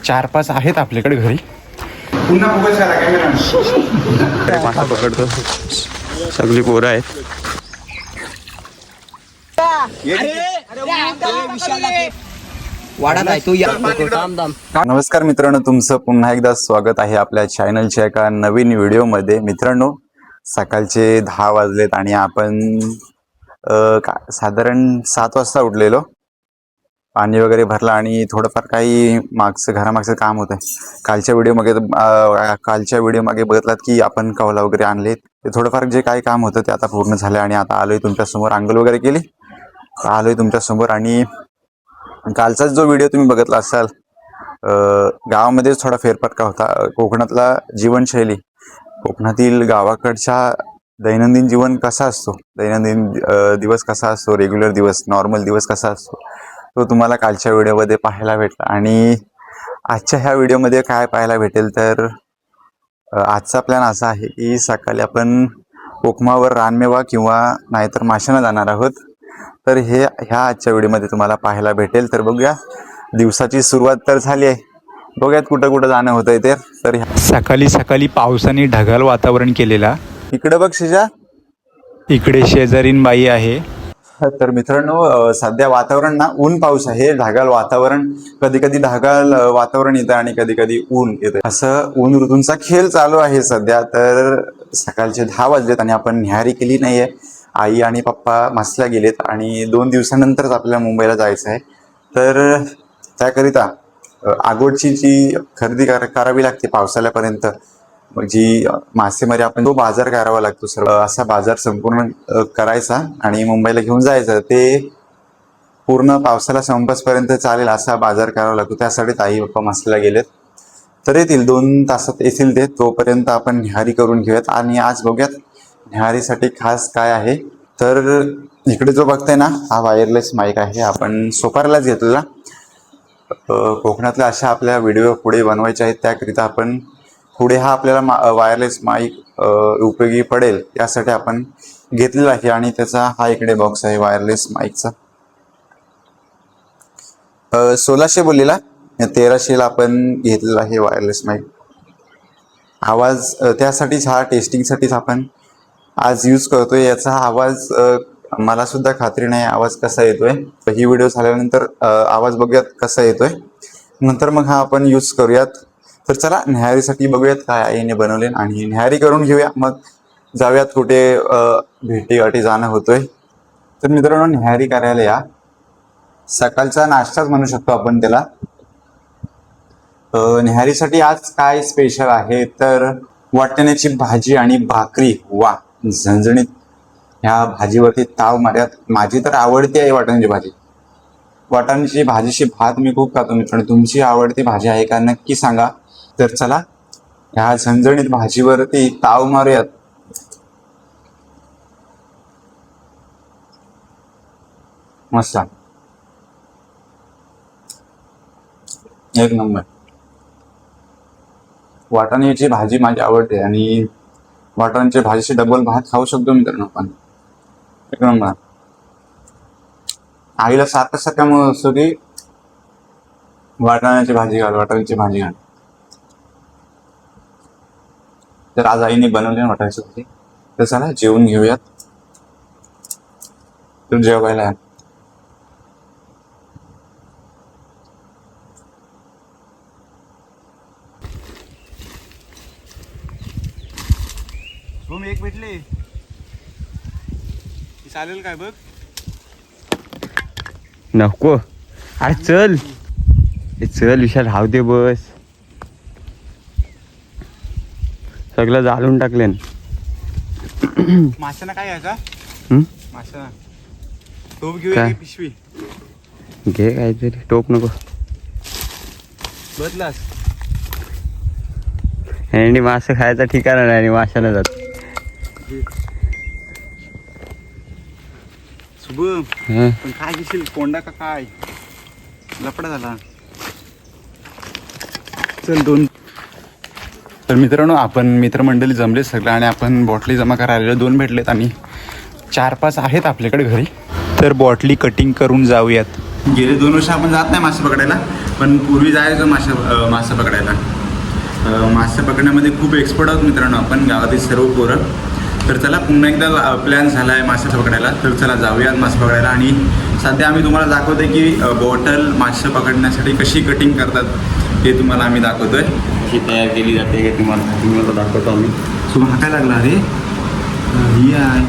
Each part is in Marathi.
4-5 आहेत आपल्याकडे घरी. पुन्हा फोकस करा कॅमेरा. मासा पकडतो. सगळी पोरं आहेत. नमस्कार मित्रांनो, तुमचं पुन्हा एकदा स्वागत आहे आपल्या चॅनलच्या एका नवीन व्हिडिओमध्ये. मित्रांनो, सकाळचे 10 वाजलेत आणि आपण साधारण 7 वाजता उठलेलो. पाणी वगैरे भरला आणि थोडंफार काही घरामागचं काम होतं. कालच्या व्हिडिओ मागे बघितलात की आपण कौला वगैरे आणले. ते थोडंफार जे काही काम होतं ते आता पूर्ण झालं आणि आता आलोय तुमच्यासमोर. अंघोळ वगैरे केली, आलोय तुमच्यासमोर. आणि कालचाच जो व्हिडिओ तुम्ही बघितला असाल, गावामध्येच थोडा फेरफटका होता. कोकणातला जीवनशैली, कोकणातील गावाकडच्या दैनंदिन जीवन कसा असतो, दैनंदिन दिवस कसा असतो, रेग्युलर दिवस, नॉर्मल दिवस कसा असतो, तो तुम्हाला कालच्या व्हिडिओमध्ये पाहायला भेटला. आणि आजच्या ह्या व्हिडिओमध्ये काय पाहायला भेटेल तर आजचा प्लॅन असा आहे की सकाळी आपण कोकमावर रानमेवा किंवा नाहीतर माशांना जाणार आहोत. तर ह्या आजच्या व्हिडिओमध्ये तुम्हाला पाहायला भेटेल. तर बघूया, दिवसाची सुरुवात तर झाली आहे. बघूयात कुठं कुठं जाणं होतंय ते. तर सकाळी सकाळी पावसाने ढगाळ वातावरण केलेला. इकडे बघ शिजा, इकडे शेजारीन बाई आहे. तर मित्रांनो, सध्या वातावरण ना ऊन पाऊस आहे. ढगाळ वातावरण, कधी कधी ढगाळ वातावरण येतं आणि कधी कधी ऊन येतं. असं ऊन ऋतूंचा खेळ चालू आहे सध्या. तर सकाळचे 10 वाजलेत आणि आपण न्याहारी केली नाहीये. आई आणि पप्पा मसल्या गेलेत आणि 2 दिवसानंतरच आपल्याला मुंबईला जायचं आहे. तर त्याकरिता आगोडची जी खरेदी करावी लागते पावसाळ्यापर्यंत, जी मासेमारी, आपण तो बाजार करावा लागतो. सर्व असा बाजार संपूर्ण करायचा आणि मुंबईला घेऊन जायचं. ते पूर्ण पावसाला संपेपर्यंत चालेल असा बाजार करावा लागतो. त्यासाठी आई पप्पा मसल्या गेलेत. तर येतील 2 तासात येतील ते. तोपर्यंत आपण न्याहारी करून घेऊयात. आणि आज बघूयात न्याहारीसाठी खास काय आहे. तर इकडे जो बघताय ना, हा वायरलेस माईक आहे. आपण सोपारलाच घेतलेला. कोकणातल्या अशा आपल्या व्हिडिओ पुढे बनवायचे आहेत, त्याकरिता आपण पुढे हा आपल्याला वायरलेस माईक उपयोगी पडेल यासाठी आपण घेतलेला आहे. आणि त्याचा हा इकडे बॉक्स आहे वायरलेस माईकचा. 1600 बोललेला, 1300ला आपण घेतलेला आहे वायरलेस माईक. आवाज त्यासाठीच, हा टेस्टिंगसाठीच आपण आज यूज करतोय. याचा आवाज मला सुद्धा खात्री नाही आवाज कसा येतोय. ही व्हिडिओ झाल्यानंतर आवाज बघूयात कसा येतोय, नंतर मग हा आपण यूज करूयात. तर चला न्याहारीसाठी बघूयात काय आईने बनवले आणि न्याहारी करून घेऊया. मग जाऊयात कुठे भेटीगाठी जाणं होतोय. तर मित्रांनो, न्याहारी करायला या. सकाळचा नाश्ताच म्हणू शकतो आपण त्याला. न्याहारीसाठी आज काय स्पेशल आहे तर वाटाण्याची भाजी आणि भाकरी. वा, झणझणीत. ह्या भाजीवरती ताव मार्यात. माझी तर आवडती आहे वाटाण्याची भाजी. वाटाण्याची भाजीशी भात मी खूप खातो मित्रांनो. तुमची आवडती भाजी आहे का नक्की सांगा. तर चला ह्या झणझणीत भाजीवरती ताव मारूयात. मस्त, एक नंबर. वाटाण्याची भाजी माझी आवडते आणि वाटाण्याच्या भाजीशी डबल भात खाऊ शकतो मित्रांनो आपण. एक नंबर. आईला सारखं मग असतो की वाटाण्याची भाजी घाल, वाटाण्याची भाजी घाल. तर आज आईने बनवली वाटाण्याची भाजी. तर चला जेवून घेऊयात. तर जेवायला एक भेटले चालेल काय बघ. नको, अरे चल चल विशाल, राहू दे बस. सगळं जाळून टाकले. माशांना काय आहे का? माशांना टोप काय? घेऊया, पिशवी घे काहीतरी. टोप नको, बदलास. आणि मासे खायचा ठिकाणा नाही आणि माशाला जात. शुभम, पण काय घेशील, कोंडा का काय? लपडा झाला. चल 2. तर मित्रांनो, आपण मित्रमंडळी जमले सगळं आणि आपण बॉटली जमा करायला 2 भेटलेत आणि 4-5 आहेत आपल्याकडे घरी. तर बॉटली कटिंग करून जाऊयात. गेले 2 वर्ष आपण जात नाही मासे पकडायला, पण पूर्वी जायचो मासे पकडायला. मासे पकडण्यामध्ये खूप एक्सपर्ट आहोत मित्रांनो आपण, गावातील सर्व पोरं. तर चला पुन्हा एकदा प्लॅन झाला आहे मासे पकडायला. तर चला जाऊयात मासे पकडायला. आणि सध्या आम्ही तुम्हाला दाखवतोय की बॉटल मासे पकडण्यासाठी कशी कटिंग करतात ते तुम्हाला आम्ही दाखवतोय, कशी तयार केली जाते हे तुम्हाला दाखवतो आम्ही. तुम्हाला काय लागला अरे ही आहे.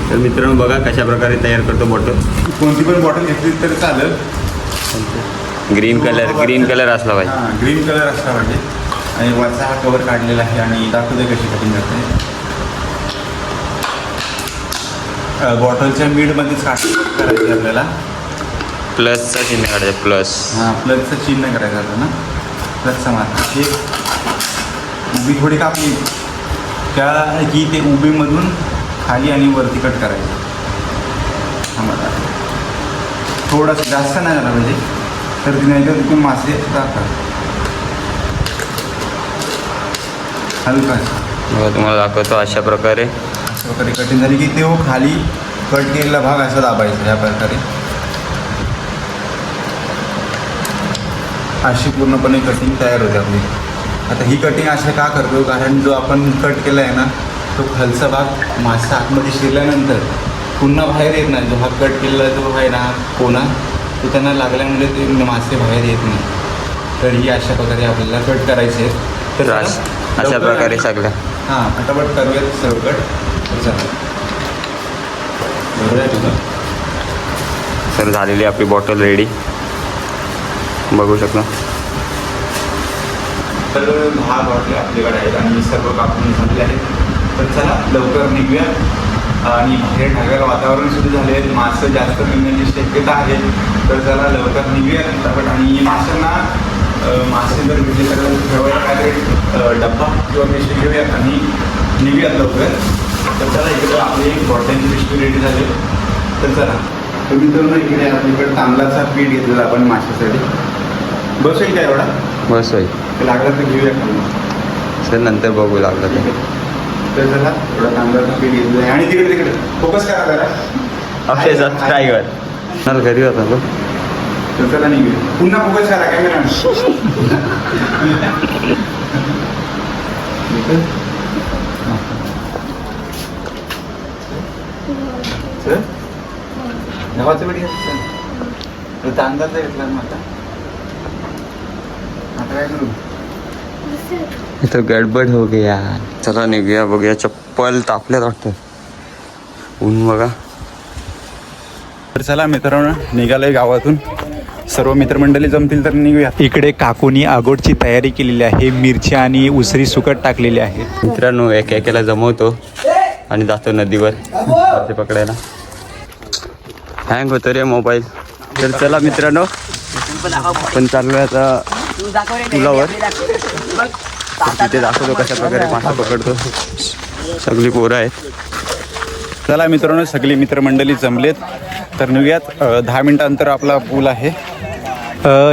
तर मित्रांनो बघा कशा प्रकारे तयार करतो बॉटल. कोणती पण बॉटल घेतली तर चालेल. ग्रीन कलर असला पाहिजे. हां ग्रीन कलर असला पाहिजे. आणि वरचा हा कवर काढलेला आहे आणि दाखवतोय कशी कटिंग करते. बॉटलच्या मिडमध्येच करायची आपल्याला. प्लसचं चिन्ह काढायचं, प्लस. हां प्लसचं चिन्ह करायचं आपल्याला. प्लसचा मार्क एक उभी थोडी कापली त्या की ते उभीमधून खाली आणि वरती कट करायचं. आम्हाला थोडंसं जास्त नाही झाला पाहिजे, तर नाही तर तिथून मासे जातात. हलकाच बघा तुम्हाला दाखवतो अशा प्रकारे. अशा प्रकारे कटिंग झाली की ते खाली कट केलेला भाग असा दाबायचा. ह्या प्रकारे अशी पूर्णपणे कटिंग तयार होते आपली. आता ही कटिंग अशा का करतो, कारण जो आपण कट केला आहे ना तो खालचा भाग मासा आतमध्ये शिरल्यानंतर पुन्हा बाहेर येत नाही. जो हा कट केलेला जो आहे ना कोणा तो त्यांना लागल्यामुळे ते मासे बाहेर येत नाही. तर ही अशा प्रकारे आपल्याला कट करायचे आहेत. तर अशा प्रकारे सगळं. हां पटापट करूयात सर्व कट. बरोबर आहे तुझं. तर झालेली आपली बॉटल रेडी बघू शकतो. तर 10 बॉटले आपल्याकडे आहेत आणि सर्व कापून झालेले आहेत. तर चला लवकर निघूया. आणि बाहेर ढगाळ वातावरण सुरू झाले आहेत, मासे जास्त मिळण्याची शक्यता आहे. तर चला लवकर निघूया पटापट. आणि माशांना मासे जर भेटले तर ठेवायला काहीतरी डब्बा किंवा पिशवी घेऊयात आणि निघूयात लवकर. तर चला इकडे आपली बॉटलची पिशवी रेडी झाली. तर चला तुम्ही तर इकडे आपल्याकडे तांदळाचा पीठ घेतलेला आपण माशासाठी. बसेल का एवढा? बस होईल. लागलं तर घेऊया सर नंतर बघू लागलं ते. तर चला एवढा तांदळाचा पीठ घेतलं आहे. आणि तिकडे फोकस करा जरा. अक्षय सबस्क्राईब कर. चल घरी होता बघ. तर चला निघूया. पुन्हा फोकस करा कॅमेरा. सर गव्हाचं पीठ घेतलं, तांदळाचं घेतला मग आता काय करू. तो गडबड हो गया. चला निघूया. बघूया चप्पल तापल्यात वाटतं. ऊन बघा. तर चला मित्रांनो निघालोय गावातून. सर्व मित्रमंडळी जमतील तर निघूया. इकडे काकूनी आगोडची तयारी केलेली आहे. मिरची आणि उसरी सुकट टाकलेली आहे. मित्रांनो एकेला जमवतो आणि जातो नदीवर मासे पकडायला. हँग होतो रे मोबाईल. तर चला मित्रांनो आपण चाललोय आता पुलावर. तिथे दाखवतो कशा प्रकारे मासा पकडतो. सगळी पोरं आहेत. चला मित्रांनो सगळी मित्रमंडळी जमलेत तर निघूयात. 10 मिनिटांतर आपला पूल आहे.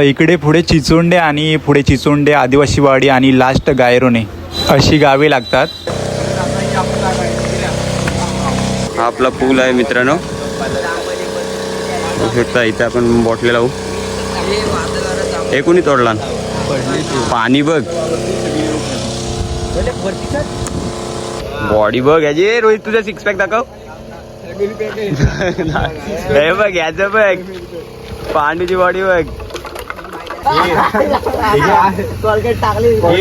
इकडे पुढे चिचोंडे आणि पुढे चिचोंडे, आदिवासीवाडी आणि लास्ट गायरोने अशी गावे लागतात. हा आपला पूल आहे मित्रांनो. भेटता इथे आपण बॉटले लावू. हे कोणी तोडला? पाणी बघ, बॉडी बघ याची. रोहित तुझा सिक्स पॅक दाखव. हे बघ याचं बघ, पांडूची बॉडी बघ.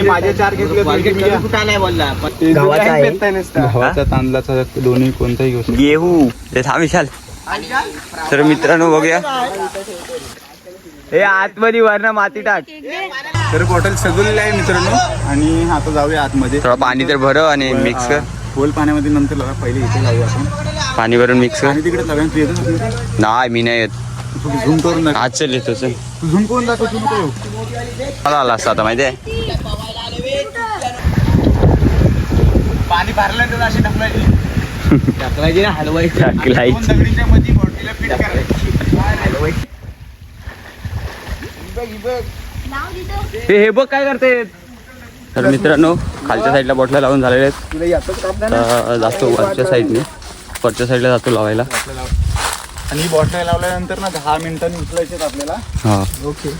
माझे 4 घेतले. गव्हाचा तांदळाचा दोन्ही कोणताही घेऊ शकतो. गेहू ते थांब विशाल. तर मित्रांनो बघूया. हे आतमध्ये वरनं माती टाक. तर बॉटल सजवलेली आहे मित्रांनो. आणि आता जाऊया आतमध्ये. थोडं पाणी तर भरव आणि मिक्स कर. खोल पाण्यामध्ये नंतर लावा. पहिले इथे लावूया आपण. पाणी भरून मिक्स कर. आणि तिकडे लावूया. तू येतो नाही मी नाही येत. झूम करून दाखव. आज चल येतो चल. तू झूम करून दाखव. झूम करू. मला आला असता आता माहिती आहे. पाणी भरल्यानंतर अशी ढकलायची ना हलवायची. दगडीच्या मध्ये बॉटलीला फिट करायची. हे बघ काय करते. तर मित्रांनो खालच्या साईडला बॉटल्या लावून झालेल्या आहेत. जातो वरच्या साईडने. वरच्या साईडला जातो लावायला. आणि बॉटल लावल्यानंतर ना 10 मिनिटांनी उचलायचे आपल्याला. हा ओके.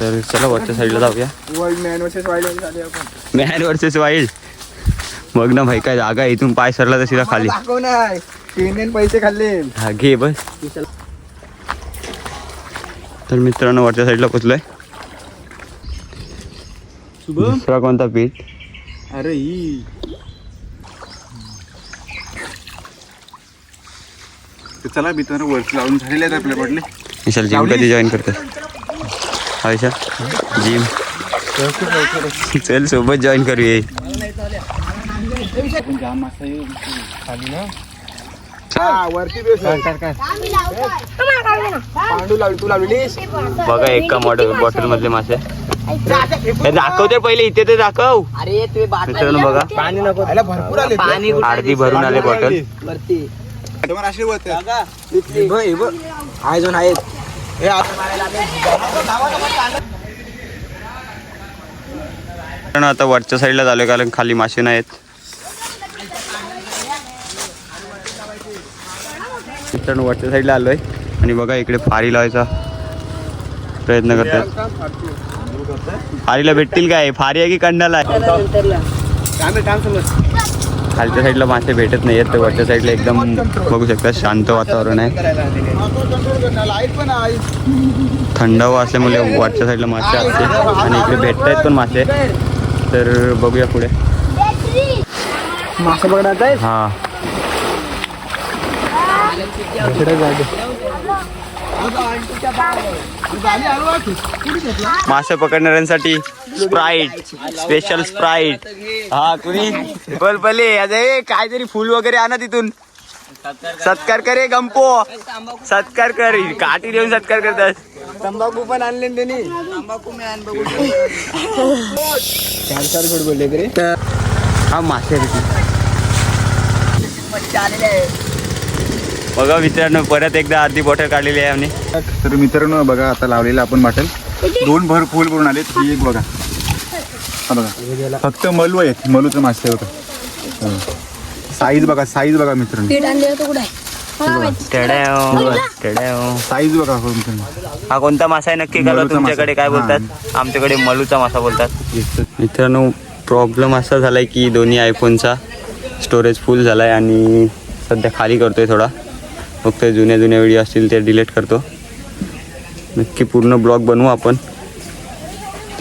तर चला वरच्या साईडला जाऊया. वर्ल्ड मॅन वर्सेस वाईल्ड झाले आपण. Man versus wild. बघ ना भाई काय जागा आहे. इथून पाय सरला तर सीधा खाली. दाखव नाही पेनेन पैसे खाल्ले. हा घे बस. तर मित्रांनो वरच्या साईडला पोचलोय. दुसरा कोणता पीठ? अरे ही तर चला मित्रांनो वरती लावून झालेले आहेत आपल्या पडले. विशाल जिम कधी जॉईन करतो? हा विशाल जिम चल सोबत जॉईन करूया. जाम मस्त आहे खाली ना. हा वरती बेस पांडू लावली तू लावलीस. बघा एका बॉटल मधले मासे हे दाखवते पहिले. इथे ते दाखव. मित्रांनो बघा पाणी नको भरपूर आले पाणी अर्धी भरून आले बॉटल. तुम्हाला आशीर्वाद आहे. आहेत हे आता वरच्या साईडला झालोय कारण खाली मासे नाहीत. मित्रांनो वरच्या साईडला आलोय आणि बघा इकडे फारी लावायचा प्रयत्न करतात. फारीला भेटतील काय? फारी आहे की कंडाला आहे? खालच्या साईडला मासे भेटत नाही आहेत तर वरच्या साईडला एकदम बघू शकता शांत वातावरण आहे. थंड हवा असल्यामुळे वरच्या साईडला मासे असते आणि इकडे भेटत आहेत पण मासे. तर बघूया पुढे. मासे पकडायचं आहे. हा मासे पकडणाऱ्यांसाठी स्प्राईट स्पेशल स्प्राईट. हा कुणी बोल पले अरे काहीतरी फुल वगैरे आणा तिथून. सत्कार करे गंपो. सत्कार कर. काठी देऊन सत्कार करतात. तंबाखू पण आणले त्यांनी. तंबाखू मी आण बघू. 4 गोड बोलले तरी. हा मासे बघा मित्रांनो परत एकदा अर्धी बॉटल काढलेली आहे आम्ही. तर मित्रांनो बघा आता लावलेलं आपण बॉटल 2 फुल भरून आलेत. ही एक बघा. हा बघा फक्त मलू आहेत. मलूचं मासे बघा. साईज बघा. साईज बघा मित्रांनो. साईज बघा मित्रांनो. हा कोणता मासा आहे नक्की कळवा. तुमच्याकडे काय बोलतात? आमच्याकडे मलूचा मासा बोलतात. मित्रांनो प्रॉब्लेम असा झालाय की दोन्ही आयफोनचा स्टोरेज फुल झालाय आणि सध्या खाली करतोय थोडा. फक्त जुन्या व्हिडिओ असतील ते डिलीट करतो. नक्की पूर्ण ब्लॉग बनवू आपण.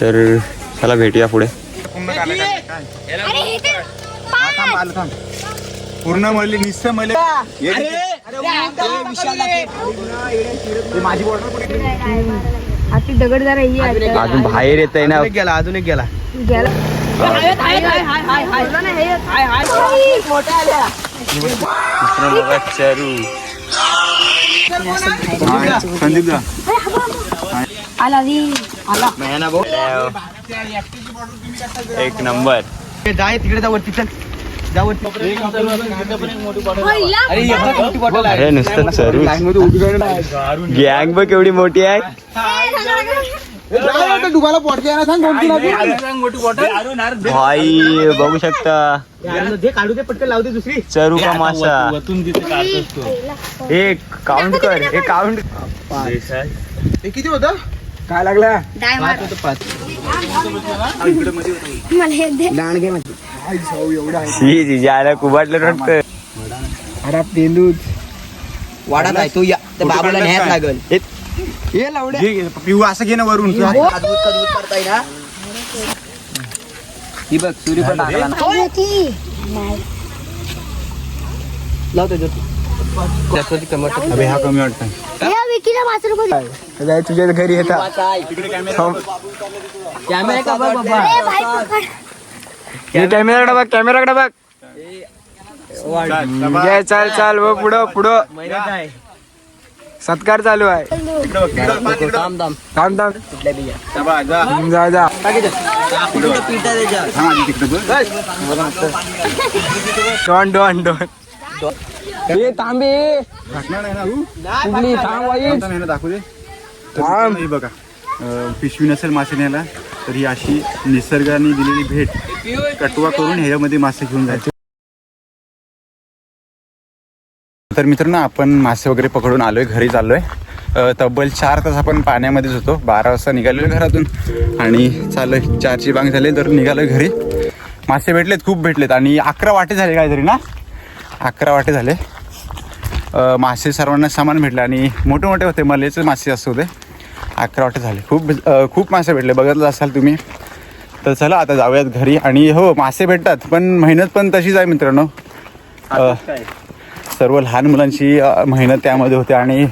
तर चला भेटूया पुढे. पूर्ण मळली निस्स मळले. माझी बॉटल आती दगड जरा ही आहे. अजून बाहेर येत आहे ना. गेला अजून एक गेला. गेला. चरू संदीप जा. आला री आला. एक नंबर. जाय तिकडे जा वरती. चल जा वरती. अरे नुसतं चरू. गँग बघ केवढी मोठी आहे. डुबाला पॉटके ना सांग. भाई बघू शकता काढू दे पटकन लावते दुसरी. चरू का मासा. एक काउंट कर. एक काउंट. हे किती होतं? काय लागला? जायला कुबाटलं वाटतं. अरे तेंदूच वाढत आहे तू या बाबूला न्यायच लागल. हे लावडे पिऊ असं घे ना वरून. अद्भुत करताय ना. ही बघ सूर्य पण टाकला ना. लावतो त्याची कमर. अबे हा कमी वाटतं. तुझ्या घरी येतात. कॅमेरा का बघ बाबा. कॅमेराकडे बघ. कॅमेराकडे बघ. चल चल व पुढं पुढं. महिन्यात आहे. सत्कार चालू आहे. थांब थांब थांब थांब. कुठल्या बिया जा जा. पिठा त्याच्या. डॉन डॉन डॉन. हे तांबे कुठली थांब वाई. दाखवू दे. थांब. हे बघा पिशवी नसेल मासे न्यायला तर ही अशी निसर्गाने दिलेली भेट कटवा करून ह्याच्यामध्ये मासे घेऊन जायचे. तर मित्रांनो आपण मासे वगैरे पकडून आलोय. घरी चाललोय तब्बल 4 तास आपण पाण्यामध्येच होतो. 12 वाजता निघालेलो घरातून आणि चालू 4ची बांग झाली तर निघालो घरी. मासे भेटलेत, खूप भेटलेत आणि 11 वाटे झाले काहीतरी ना, 11 वाटे झाले. मासे सर्वांना सामान भेटले आणि मोठे मोठे होते, मलेचे मासे असं होते. 11 वाटे झाले, खूप मासे भेटले, बघितलं असाल तुम्ही. तर चला आता जाऊयात घरी. आणि हो, मासे भेटतात पण मेहनत पण तशीच आहे मित्रांनो. सर्व लहान मुलांची मेहनत त्यामध्ये होते आणि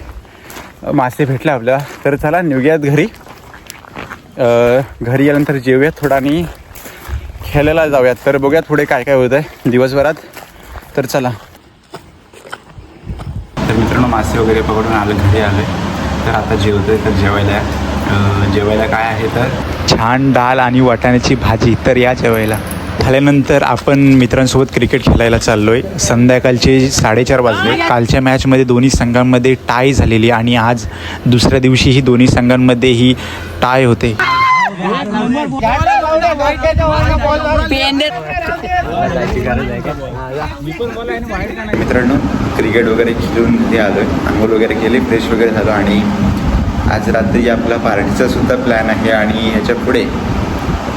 मासे भेटले आपल्याला. तर चला निघूयात घरी. घरी गेल्यानंतर जेवूयात थोडं आणि खेळायला जाऊयात. तर बघूयात पुढे काय काय होतं आहे दिवसभरात. तर चला. तर मित्रांनो मासे वगैरे पकडून घरी आलो तर आता जेवतोय. तर जेवायला काय आहे तर छान डाळ आणि वाटाण्याची भाजी. तर या जेवायला झाल्यानंतर आपण मित्रांसोबत क्रिकेट खेळायला चाललो आहे. संध्याकाळचे 4:30 वाजले. कालच्या मॅचमध्ये दोन्ही संघांमध्ये टाय झालेली आणि आज दुसऱ्या दिवशीही दोन्ही संघांमध्ये ही टाय होते. मित्रांनो क्रिकेट वगैरे खेळून घरी आलो आहे, आंघोळ वगैरे केली, फ्रेश वगैरे झालो आणि आज रात्री आपला पार्टीचा सुद्धा प्लॅन आहे. आणि ह्याच्या पुढे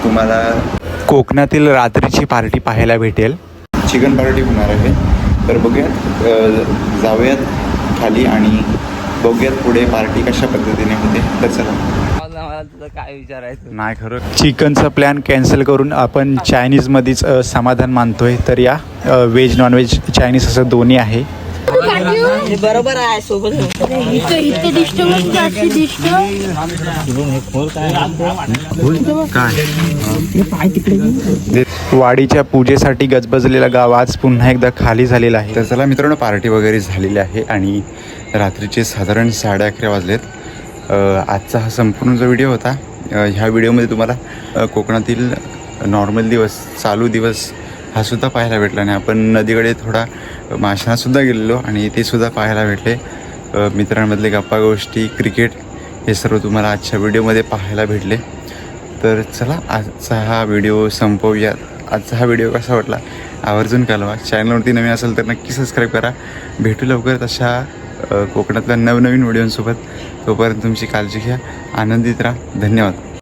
तुम्हाला कोकणातील रात्रीची पार्टी पाहायला भेटेल. चिकन पार्टी होणार आहे. तर बघूयात, जाऊयात खाली आणि बघूयात पुढे पार्टी कशा पद्धतीने होते. तर चला. काय विचारायचं नाही खरं चिकनचा प्लॅन कॅन्सल करून आपण चायनीजमध्येच समाधान मानतोय. तर या व्हेज नॉनव्हेज चायनीज असं दोन्ही आहे. बरोबर आहे सोबत. वाडीच्या पूजेसाठी गजबजलेला गाव आज पुन्हा एकदा खाली झालेला आहे. तर चला मित्रांनो, पार्टी वगैरे झालेली आहे आणि रात्रीचे साधारण 11:30 वाजलेत. आजचा हा संपूर्ण जो व्हिडिओ होता, ह्या व्हिडिओमध्ये तुम्हाला कोकणातील नॉर्मल दिवस, चालू दिवस हा सुद्धा पाहायला भेटला. आणि आपण नदीकडे थोडा माशांनासुद्धा गेलेलो आणि ते सुद्धा पाहायला भेटले. मित्रांमधले गप्पा गोष्टी, क्रिकेट हे सर्व तुम्हाला आजच्या व्हिडिओमध्ये पाहायला भेटले. तर चला आजचा हा व्हिडिओ संपवूया. आजचा हा व्हिडिओ कसा वाटला आवर्जून कळवा. चॅनलवरती नवीन असेल तर नक्की सबस्क्राईब करा. भेटू लवकरच अशा कोकणातल्या नवनवीन व्हिडिओंसोबत. तोपर्यंत तुमची काळजी घ्या, आनंदित राहा. धन्यवाद.